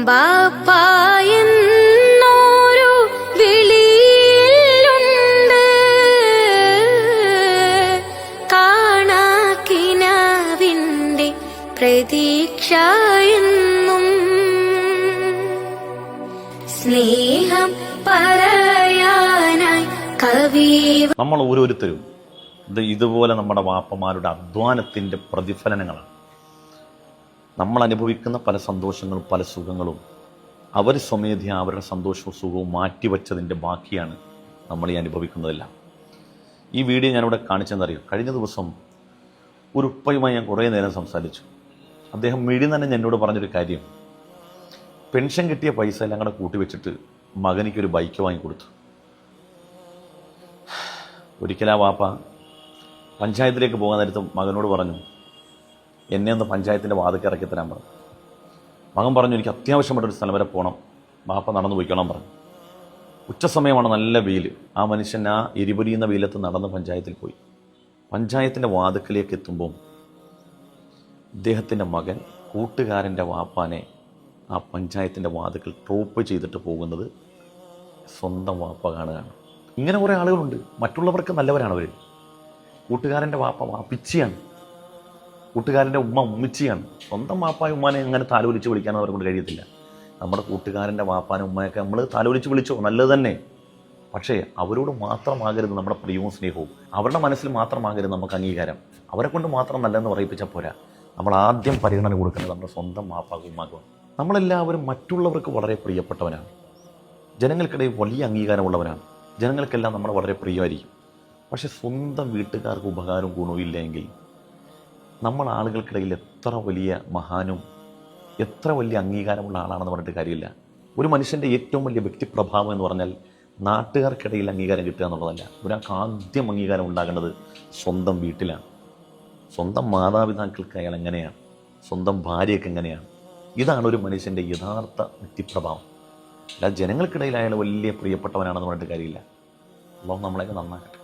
ബാപ്പായെന്നോരു വിളിയിലുണ്ട്, കാണാക്കിനാവിന്റെ പ്രതീക്ഷ എന്നും. സ്നേഹം പറയാനായി കവി. നമ്മൾ ഓരോരുത്തരും ഇതുപോലെ നമ്മുടെ വാപ്പമാരുടെ അധ്വാനത്തിൻ്റെ പ്രതിഫലനങ്ങളാണ്. നമ്മൾ അനുഭവിക്കുന്ന പല സന്തോഷങ്ങളും പല സുഖങ്ങളും അവർ സ്വമേധയാ അവരുടെ സന്തോഷവും സുഖവും മാറ്റിവെച്ചതിൻ്റെ ബാക്കിയാണ് നമ്മൾ ഈ അനുഭവിക്കുന്നതെല്ലാം. ഈ വീഡിയോ ഞാനിവിടെ കാണിച്ചെന്നറിയാം. കഴിഞ്ഞ ദിവസം ഒരു ഉപ്പയുമായി ഞാൻ കുറേ നേരം സംസാരിച്ചു. അദ്ദേഹം മിഴി തന്നെ എന്നോട് പറഞ്ഞൊരു കാര്യം, പെൻഷൻ കിട്ടിയ പൈസ എല്ലാം കൂടെ കൂട്ടിവെച്ചിട്ട് മകനിക്കൊരു ബൈക്ക് വാങ്ങിക്കൊടുത്തു. ഒരിക്കലാ വാപ്പ പഞ്ചായത്തിലേക്ക് പോകാൻ നേരത്ത് മകനോട് പറഞ്ഞു, എന്നെ ഒന്ന് പഞ്ചായത്തിൻ്റെ വാതിൽക്ക് ഇറക്കി തരാൻ പറഞ്ഞു. മകൻ പറഞ്ഞു, എനിക്ക് അത്യാവശ്യമായിട്ടൊരു സ്ഥലം വരെ പോകണം, വാപ്പ നടന്നു പോയിക്കോളാൻ പറഞ്ഞു. ഉച്ച സമയമാണ്, നല്ല വെയിൽ. ആ മനുഷ്യൻ ആ എരിപൊരിയുന്ന വെയിലത്ത് നടന്ന് പഞ്ചായത്തിൽ പോയി. പഞ്ചായത്തിൻ്റെ വാതിൽക്കലേക്ക് എത്തുമ്പം ഇദ്ദേഹത്തിൻ്റെ മകൻ കൂട്ടുകാരൻ്റെ വാപ്പാനെ ആ പഞ്ചായത്തിൻ്റെ വാതിൽക്കൽ ഡ്രോപ്പ് ചെയ്തിട്ട് പോകുന്നത് സ്വന്തം വാപ്പ കാണുകയാണ്. ഇങ്ങനെ കുറേ ആളുകളുണ്ട്. മറ്റുള്ളവർക്ക് നല്ലവരാണ് അവർ. കൂട്ടുകാരൻ്റെ വാപ്പ വാപ്പിച്ചിയാണ്, കൂട്ടുകാരൻ്റെ ഉമ്മ ഉമ്മിച്ചിയാണ്. സ്വന്തം വാപ്പായ ഉമ്മാനെ അങ്ങനെ താലോലിച്ച് വിളിക്കാനോ അവരെ കൊണ്ട് കഴിയത്തില്ല. നമ്മുടെ കൂട്ടുകാരൻ്റെ വാപ്പാനും ഉമ്മയൊക്കെ നമ്മൾ താലോലിച്ച് വിളിച്ചോ, നല്ലത് തന്നെ. പക്ഷേ അവരോട് മാത്രമാകരുത് നമ്മുടെ പ്രിയവും സ്നേഹവും. അവരുടെ മനസ്സിൽ മാത്രമാകരുത് നമുക്ക് അംഗീകാരം. അവരെ കൊണ്ട് മാത്രം നല്ലതെന്ന് പറയിപ്പിച്ചാൽ പോരാ. നമ്മൾ ആദ്യം പരിഗണന കൊടുക്കുന്നത് നമ്മുടെ സ്വന്തം വാപ്പാക്കും ഉമ്മാക്കും. നമ്മളെല്ലാവരും മറ്റുള്ളവർക്ക് വളരെ പ്രിയപ്പെട്ടവനാണ്. ജനങ്ങൾക്കിടയിൽ വലിയ അംഗീകാരമുള്ളവരാണ്. ജനങ്ങൾക്കെല്ലാം നമ്മൾ വളരെ പ്രിയമായിരിക്കും. പക്ഷെ സ്വന്തം വീട്ടുകാർക്ക് ഉപകാരവും ഗുണവും ഇല്ലെങ്കിൽ നമ്മൾ ആളുകൾക്കിടയിൽ എത്ര വലിയ മഹാനും എത്ര വലിയ അംഗീകാരമുള്ള ആളാണെന്ന് പറഞ്ഞിട്ട് കാര്യമില്ല. ഒരു മനുഷ്യൻ്റെ ഏറ്റവും വലിയ വ്യക്തിപ്രഭാവം എന്ന് പറഞ്ഞാൽ നാട്ടുകാർക്കിടയിൽ അംഗീകാരം കിട്ടുക എന്നുള്ളതല്ല. ഒരാൾക്ക് ആദ്യം അംഗീകാരം ഉണ്ടാകേണ്ടത് സ്വന്തം വീട്ടിലാണ്. സ്വന്തം മാതാപിതാക്കൾക്ക് അയാൾ എങ്ങനെയാണ്, സ്വന്തം ഭാര്യയ്ക്ക് എങ്ങനെയാണ്, ഇതാണ് ഒരു മനുഷ്യൻ്റെ യഥാർത്ഥ വ്യക്തിപ്രഭാവം. അല്ല ജനങ്ങൾക്കിടയിൽ അയാൾ വലിയ പ്രിയപ്പെട്ടവനാണെന്ന് പറഞ്ഞിട്ട് കാര്യമില്ല. അള്ളാഹു നമ്മളെയൊക്കെ നന്നാക്കട്ടെ.